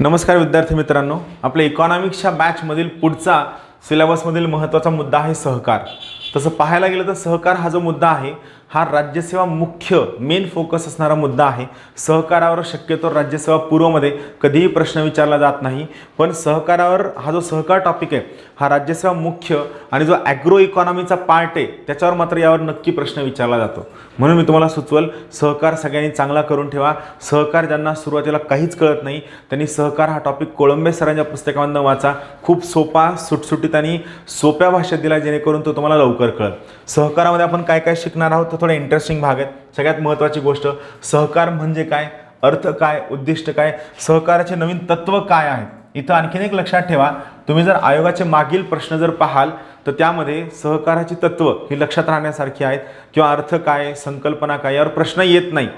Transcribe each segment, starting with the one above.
नमस्कार विद्यार्थी मित्रांनो, आपल्या इकॉनॉमिक्सच्या बॅचमधील पुढचा सिलेबसमधील महत्त्वाचा मुद्दा आहे सहकार. तसं पाहायला गेलं तर सहकार हा जो मुद्दा आहे हा राज्यसेवा मुख्य मेन फोकस असणारा मुद्दा आहे. सहकारावर शक्यतो राज्यसेवा पूर्वमध्ये कधीही प्रश्न विचारला जात नाही, पण सहकारावर हा जो सहकार टॉपिक आहे हा राज्यसेवा मुख्य आणि जो ॲग्रो इकॉनॉमीचा पार्ट आहे त्याच्यावर मात्र यावर नक्की प्रश्न विचारला जातो. म्हणून मी तुम्हाला सुचवल सहकार सगळ्यांनी चांगला करून ठेवा. सहकार ज्यांना सुरुवातीला काहीच कळत नाही त्यांनी सहकार हा टॉपिक कोळंबे सरांच्या पुस्तकामधून वाचा. खूप सोपा, सुटसुटीत आणि सोप्या भाषेत दिला जेणेकरून तो तुम्हाला लवकर कळेल. सहकारामध्ये आपण काय काय शिकणार आहोत तर थोडे इंटरेस्टिंग भाग आहेत. सगळ्यात महत्त्वाची गोष्ट सहकार म्हणजे काय, अर्थ काय, उद्दिष्ट काय, सहकाराचे नवीन तत्व काय आहेत. इथं आणखीन एक लक्षात ठेवा, तुम्ही जर आयोगाचे मागील प्रश्न जर पाहाल तर त्यामध्ये सहकाराची तत्व ही लक्षात राहण्यासारखी आहेत किंवा अर्थ काय, संकल्पना काय यावर प्रश्न येत नाही.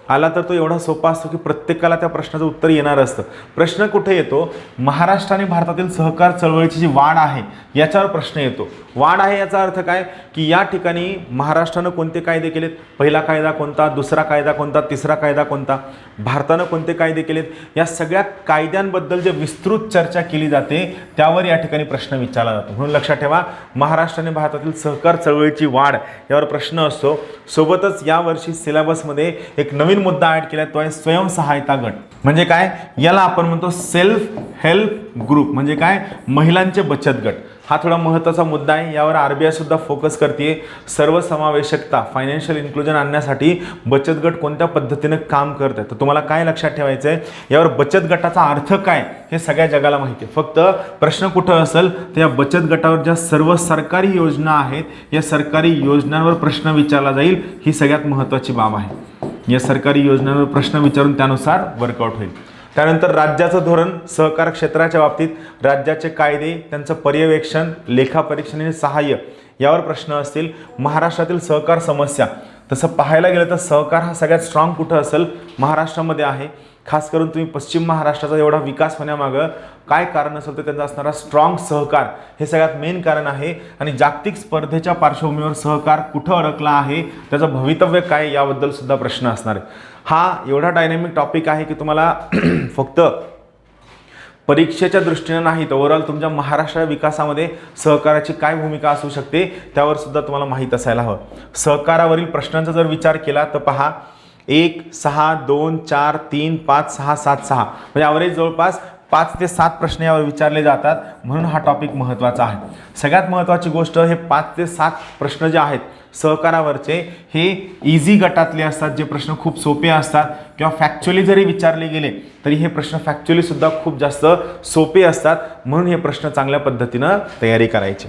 आला तर तो एवढा सोपा असतो की प्रत्येकाला त्या प्रश्नाचं उत्तर येणार असतं. प्रश्न कुठे येतो, महाराष्ट्र आणि भारतातील सहकार चळवळीची जी वाढ आहे याच्यावर प्रश्न येतो. वाढ आहे याचा अर्थ काय की या ठिकाणी महाराष्ट्रानं कोणते कायदे केलेत, पहिला कायदा कोणता, दुसरा कायदा कोणता, तिसरा कायदा कोणता, भारतानं कोणते कायदे केलेत, या सगळ्या कायद्यांबद्दल जे विस्तृत चर्चा केली जाते त्यावर या ठिकाणी प्रश्न विचारला जातो. म्हणून लक्षात ठेवा, महाराष्ट्र आणि भारतातील सहकार चळवळीची वाढ यावर प्रश्न असतो. सोबतच यावर्षी सिलेबसमध्ये एक नवीन मुद्दा ॲड केला, तो आहे स्वयंसहायता गट. म्हणजे काय, याला आपण म्हणतो सेल्फ हेल्प ग्रुप. म्हणजे काय, महिलांचे बचत गट. हा थोडा महत्त्वाचा मुद्दा आहे. यावर RBI सुद्धा फोकस करते. सर्वसमावेशकता, फायनान्शियल इन्क्लुजन आणण्यासाठी बचत गट कोणत्या पद्धतीने काम करत आहे. तर तुम्हाला काय लक्षात ठेवायचं आहे, यावर बचत गटाचा अर्थ काय हे सगळ्या जगाला माहिती आहे. फक्त प्रश्न कुठं असेल तर या बचत गटावर ज्या सर्व सरकारी योजना आहेत या सरकारी योजनांवर प्रश्न विचारला जाईल. ही सगळ्यात महत्त्वाची बाब आहे. या सरकारी योजनांवर प्रश्न विचारून त्यानुसार वर्कआउट होईल. त्यानंतर राज्याचं धोरण, सहकार क्षेत्राच्या बाबतीत राज्याचे कायदे, त्यांचं पर्यवेक्षण, लेखापरीक्षण आणि सहाय्य यावर प्रश्न असतील. महाराष्ट्रातील सहकार समस्या, तसं पाहायला गेलं तर सहकार हा सगळ्यात स्ट्रॉंग कुठं असेल, महाराष्ट्रामध्ये आहे. खास करून तुम्ही पश्चिम महाराष्ट्राचा एवढा विकास होण्यामागं काय कारण असेल तर त्यांचा असणारा स्ट्रॉंग सहकार हे सगळ्यात मेन कारण आहे. आणि जागतिक स्पर्धेच्या पार्श्वभूमीवर सहकार कुठं अडकला आहे, त्याचं भवितव्य काय याबद्दल सुद्धा प्रश्न असणार आहे. हा एवढा डायनॅमिक टॉपिक आहे की तुम्हाला फक्त परीक्षेच्या दृष्टीने नाही तर ओव्हरऑल तुमच्या महाराष्ट्र विकासामध्ये सहकाराची काय भूमिका असू शकते त्यावर सुद्धा तुम्हाला माहीत असायला हवं. सहकारावरील प्रश्नांचा जर विचार केला तर पहा, 1, 6, 2, 4, 3, 5, 6, 7, 6 म्हणजे ॲव्हरेज जवळपास 5 ते 7 प्रश्न यावर विचारले जातात. म्हणून हा टॉपिक महत्त्वाचा आहे. सगळ्यात महत्त्वाची गोष्ट, हे 5 ते 7 प्रश्न जे आहेत सहकारावरचे हे इझी गटातले असतात. जे प्रश्न खूप सोपे असतात किंवा फॅक्च्युअली जरी विचारले गेले तरी हे प्रश्न फॅक्च्युअली सुद्धा खूप जास्त सोपे असतात. म्हणून हे प्रश्न चांगल्या पद्धतीनं तयारी करायची.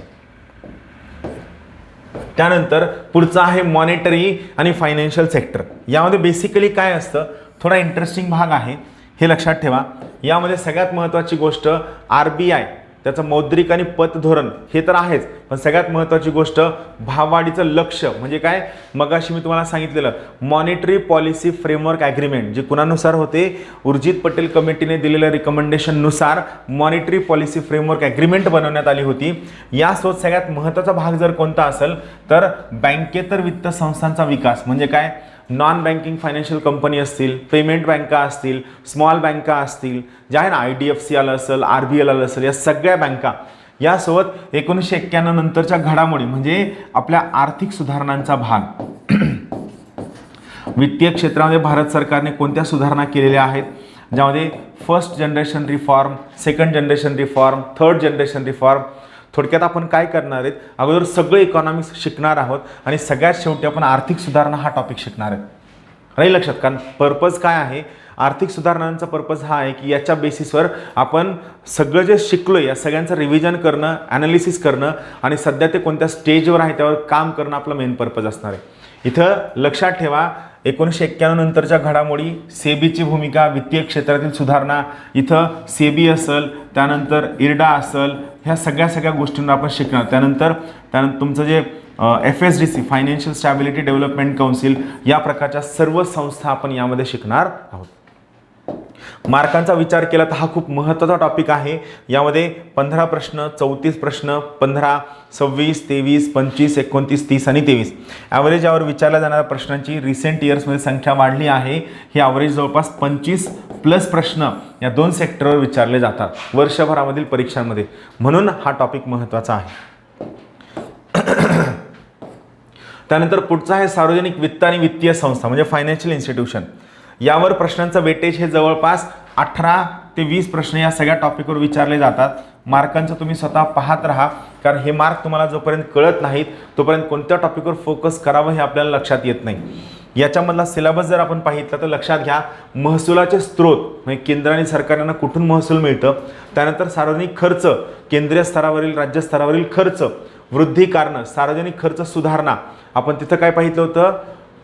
त्यानंतर पुढचा आहे मॉनिटरी आणि फायनान्शियल सेक्टर. यामध्ये बेसिकली काय असतं, थोडा इंटरेस्टिंग भाग आहे, हे लक्षात ठेवा. यामध्ये सगळ्यात महत्त्वाची गोष्ट RBI त्याचं मौद्रिक आणि पतधोरण हे तर आहेच, पण सगळ्यात महत्त्वाची गोष्ट भाववाढीचं लक्ष. म्हणजे काय, मगाशी मी तुम्हाला सांगितलेलं मॉनिटरी पॉलिसी फ्रेमवर्क ॲग्रीमेंट जे कुणानुसार होते, उर्जित पटेल कमिटीने दिलेल्या रिकमेंडेशननुसार मॉनिटरी पॉलिसी फ्रेमवर्क ॲग्रीमेंट बनवण्यात आली होती. यासोबत सगळ्यात महत्त्वाचा भाग जर कोणता असेल तर बँकेतर वित्त संस्थांचा विकास. म्हणजे काय, नॉन बँकिंग फायनान्शियल कंपनी असतील, पेमेंट बँका असतील, स्मॉल बँका असतील, ज्या आहे ना, IDFC आलं असेल, RBL आलं असेल, या सगळ्या बँका. यासोबत 1991 नंतरच्या घडामोडी म्हणजे आपल्या आर्थिक सुधारणांचा भाग. वित्तीय क्षेत्रामध्ये भारत सरकारने कोणत्या सुधारणा केलेल्या आहेत, ज्यामध्ये first generation reform, second generation reform, third generation reform. थोडक्यात आपण काय करणार आहेत, अगोदर सगळं इकॉनॉमिक्स शिकणार आहोत आणि सगळ्यात शेवटी आपण आर्थिक सुधारणा हा टॉपिक शिकणार आहेत. राहील लक्षात, कारण पर्पज काय आहे, आर्थिक सुधारणांचा पर्पज हा आहे की याच्या बेसिसवर आपण सगळं जे शिकलो या सगळ्यांचं रिव्हिजन करणं, ॲनालिसिस करणं आणि सध्या ते कोणत्या स्टेजवर आहे त्यावर काम करणं आपला मेन पर्पज असणार आहे. इथं लक्षात ठेवा, 1991 नंतरच्या घडामोडी, सेबीची भूमिका, वित्तीय क्षेत्रातील सुधारणा, इथं सेबी असेल, त्यानंतर IRDA असेल, ह्या सगळ्या गोष्टींना आपण शिकणार. त्यानंतर तुमचं जे FSDC financial stability development council, या प्रकारच्या सर्व संस्था आपण यामध्ये शिकणार आहोत. मार्कांचा विचार केला तर हा खूप महत्त्वाचा टॉपिक आहे. यामध्ये 15 प्रश्न, 34 प्रश्न, 15, 26, 23, 25, 29, 30 आणि 23 ॲव्हरेज यावर विचारल्या जाणाऱ्या प्रश्नांची रिसेंट इयर्समध्ये संख्या वाढली आहे. ही ॲव्हरेज जवळपास 25+ प्रश्न या 2 सेक्टरवर विचारले जातात वर्षभरामधील परीक्षांमध्ये, म्हणून हा टॉपिक महत्त्वाचा आहे. त्यानंतर पुढचा आहे सार्वजनिक वित्त आणि वित्तीय संस्था म्हणजे फायनान्शियल इन्स्टिट्यूशन. यावर प्रश्नांचं वेटेज हे जवळपास 18 ते 20 प्रश्न या सगळ्या टॉपिकवर विचारले जातात. मार्कांचं तुम्ही स्वतः पाहत राहा, कारण हे मार्क तुम्हाला जोपर्यंत कळत नाहीत तोपर्यंत कोणत्या टॉपिकवर फोकस करावं हे आपल्याला लक्षात येत नाही. याच्यामधला सिलेबस जर आपण पाहितला तर लक्षात घ्या, महसुलाचे स्रोत म्हणजे केंद्र आणि सरकारनं कुठून महसूल मिळतं, त्यानंतर सार्वजनिक खर्च, केंद्रीय स्तरावरील राज्य स्तरावरील खर्च, वृद्धी कारणं, सार्वजनिक खर्च सुधारणा. आपण तिथं काय पाहितलं होतं,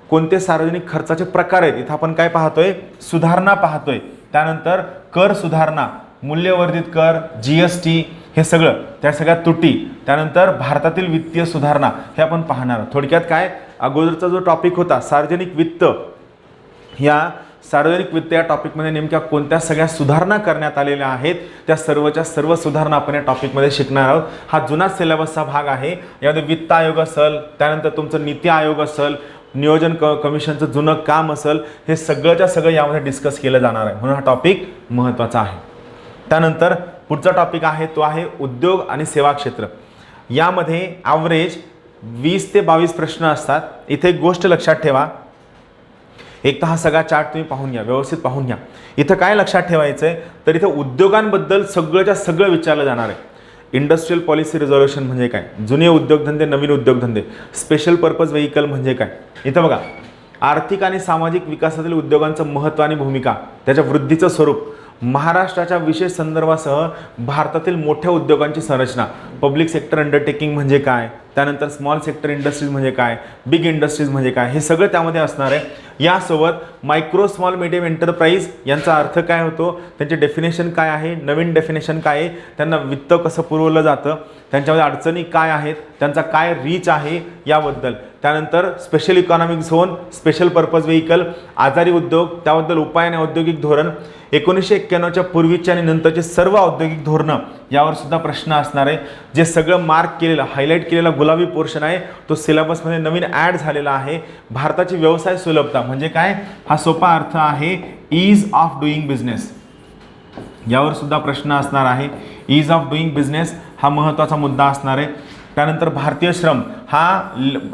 कोणते सार्वजनिक खर्चाचे प्रकार आहेत, इथं आपण काय पाहतोय, सुधारणा पाहतोय. त्यानंतर कर सुधारणा, मूल्यवर्धित कर, GST हे सगळं, त्या सगळ्या त्रुटी. त्यानंतर भारतातील वित्तीय सुधारणा हे आपण पाहणार. थोडक्यात काय, अगोदरचा जो टॉपिक होता सार्वजनिक वित्त, या सार्वजनिक वित्त या टॉपिकमध्ये नेमक्या कोणत्या सगळ्या सुधारणा करण्यात आलेल्या आहेत, त्या सर्वच्या सर्व सुधारणा आपण या टॉपिकमध्ये शिकणार आहोत. हा जुना सिलेबसचा भाग आहे. यामध्ये वित्त आयोग असेल, त्यानंतर तुमचं नीती आयोग असेल, नियोजन कमिशनचं जुनं काम असेल, हे सगळंच्या सगळं यामध्ये डिस्कस केलं जाणार आहे, म्हणून हा टॉपिक महत्त्वाचा आहे. त्यानंतर पुढचा टॉपिक आहे तो आहे उद्योग आणि सेवा क्षेत्र. यामध्ये ॲव्हरेज 20 ते 22 प्रश्न असतात. इथे एक गोष्ट लक्षात ठेवा, एक तर हा सगळा चार्ट तुम्ही पाहून घ्या, व्यवस्थित पाहून घ्या. इथं काय लक्षात ठेवायचं आहे, तर इथं उद्योगांबद्दल सगळंच्या सगळं विचारलं जाणार आहे. इंडस्ट्रियल पॉलिसी रिझॉल्युशन म्हणजे काय, जुने उद्योगधंदे, नवीन उद्योगधंदे, स्पेशल पर्पज व्हेकल म्हणजे काय. इथं बघा, आर्थिक आणि सामाजिक विकासातील उद्योगांचं महत्त्व आणि भूमिका, त्याच्या वृद्धीचं स्वरूप, महाराष्ट्राच्या विशेष संदर्भासह भारतातील मोठ्या उद्योगांची संरचना, पब्लिक सेक्टर अंडरटेकिंग म्हणजे काय, त्यानंतर स्मॉल सेक्टर इंडस्ट्रीज म्हणजे काय, बिग इंडस्ट्रीज म्हणजे काय, हे सगळं त्यामध्ये असणार आहे. यासोबत मायक्रो स्मॉल मीडियम एंटरप्राइज यांचा अर्थ काय होतो, त्यांचे डेफिनेशन काय आहे, नवीन डेफिनेशन काय आहे, त्यांना वित्त कसं पुरवलं जातं, त्यांच्यामध्ये अडचणी काय आहेत, त्यांचा काय रीच आहे याबद्दल. त्यानंतर special economic zone, special purpose vehicle, आजारी उद्योग, त्याबद्दल उपाय आणि औद्योगिक धोरण, 1991च्या पूर्वीचे आणि नंतरचे सर्व औद्योगिक धोरणं यावर सुद्धा प्रश्न असणार आहे. जे सगळं मार्क केलेलं, हायलाईट केलेला गुलाबी पोर्शन आहे तो सिलेबसमध्ये नवीन ॲड झालेला आहे. भारताची व्यवसाय सुलभता म्हणजे काय, हा सोपा अर्थ आहे ईज ऑफ डुईंग बिझनेस, यावर सुद्धा प्रश्न असणार आहे. ईज ऑफ डुईंग बिझनेस हा महत्त्वाचा मुद्दा असणार आहे. त्यानंतर भारतीय श्रम हा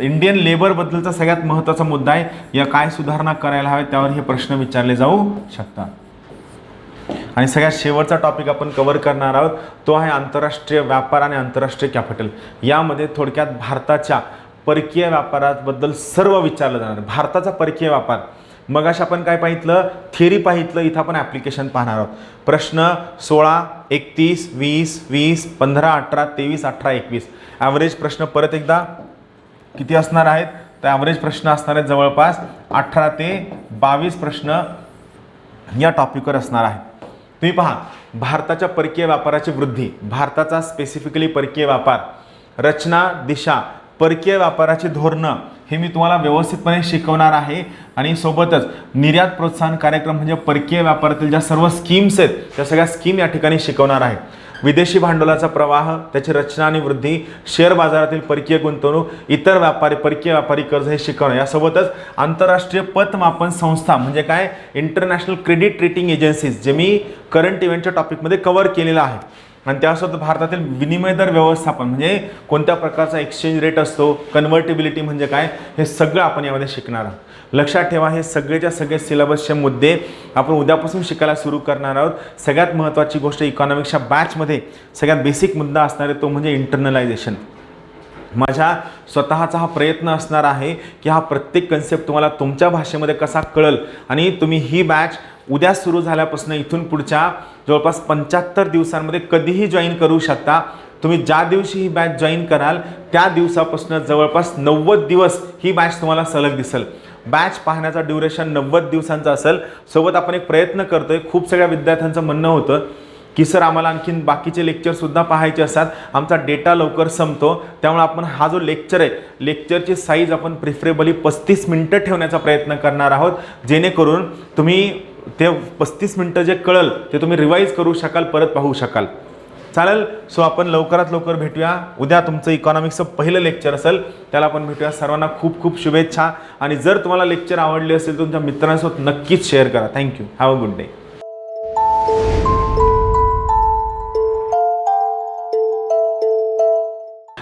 इंडियन लेबरबद्दलचा सगळ्यात महत्त्वाचा मुद्दा आहे. या काय सुधारणा करायला हव्यात त्यावर हे प्रश्न विचारले जाऊ शकतात. आणि सगळ्यात शेवटचा टॉपिक आपण कव्हर करणार आहोत तो आहे आंतरराष्ट्रीय व्यापार आणि आंतरराष्ट्रीय कॅपिटल. यामध्ये थोडक्यात भारताच्या परकीय व्यापाराबद्दल सर्व विचारलं जाणार. भारताचा परकीय व्यापार, मगाशी आपण काय पाहितलं, थिअरी पाहितलं, इथं आपण ॲप्लिकेशन पाहणार आहोत. प्रश्न 16, 31, 20, 20, 15, 18, 23, 18, 21. ॲव्हरेज प्रश्न परत एकदा किती असणार आहेत, तर ॲव्हरेज प्रश्न असणार आहेत जवळपास 18 ते 22 प्रश्न या टॉपिकवर असणार आहेत. तुम्ही पहा, भारताच्या परकीय व्यापाराची वृद्धी, भारताचा स्पेसिफिकली परकीय व्यापार, रचना, दिशा, परकीय व्यापाराची धोरणं हे मी तुम्हाला व्यवस्थितपणे शिकवणार आहे. आणि सोबतच निर्यात प्रोत्साहन कार्यक्रम म्हणजे परकीय व्यापारातील ज्या सर्व स्कीम्स आहेत त्या सगळ्या स्कीम या ठिकाणी शिकवणार आहे. विदेशी भांडवलाचा प्रवाह, त्याची रचना आणि वृद्धी, शेअर बाजारातील परकीय गुंतवणूक, इतर व्यापारी परकीय व्यापारी कर्ज हे शिकवणं. यासोबतच आंतरराष्ट्रीय पतमापन संस्था म्हणजे काय, इंटरनॅशनल क्रेडिट रेटिंग एजन्सीज, जे मी करंट इव्हेंटच्या टॉपिकमध्ये कव्हर केलेलं आहे. आणि त्यासोबत भारतातील विनिमय दर व्यवस्थापन म्हणजे कोणत्या प्रकारचा एक्सचेंज रेट असतो, कन्व्हर्टिबिलिटी म्हणजे काय, हे सगळं आपण यामध्ये शिकणार आहोत. लक्षात ठेवा, हे सगळेच्या सगळे सिलेबसचे मुद्दे आपण उद्यापासून शिकायला सुरू करणार आहोत. सगळ्यात महत्त्वाची गोष्ट इकॉनॉमिक्सच्या बॅचमध्ये सगळ्यात बेसिक मुद्दा असणार आहे तो म्हणजे इंटरनलायझेशन. माझा स्वतःचा हा प्रयत्न असणार आहे की हा प्रत्येक कन्सेप्ट तुम्हाला तुमच्या भाषेमध्ये कसा कळेल. आणि तुम्ही ही बॅच उद्या सुरू झाल्यापासून इथून पुढच्या जवळपास 75 दिवसांमध्ये कधीही जॉईन करू शकता. तुम्ही ज्या दिवशी ही बॅच जॉईन कराल त्या दिवसापासून जवळपास 90 दिवस ही बॅच तुम्हाला सलग दिसेल. बॅच पाहण्याचा ड्युरेशन 90 दिवसांचा असेल. सोबत आपण एक प्रयत्न करतोय, खूप सगळ्या विद्यार्थ्यांचं म्हणणं होतं की सर आम्हाला आणखीन बाकीचे लेक्चरसुद्धा पाहायचे असतात, आमचा डेटा लवकर संपतो, त्यामुळे आपण हा जो लेक्चर आहे लेक्चरची साईज आपण प्रिफरेबली 35 मिनटं ठेवण्याचा प्रयत्न करणार आहोत, जेणेकरून तुम्ही ते 35 मिनटं जे कळल ते तुम्ही रिवाईज करू शकाल, परत पाहू शकाल. चालेल. सो आपण लवकरात लवकर भेटूया. उद्या तुमचं इकॉनॉमिक्सचं पहिलं लेक्चर असेल, त्याला आपण भेटूया. सर्वांना खूप खूप शुभेच्छा. आणि जर तुम्हाला लेक्चर आवडले असेल तर तुमच्या मित्रांसोबत नक्कीच शेअर करा. Thank you. Have a good day.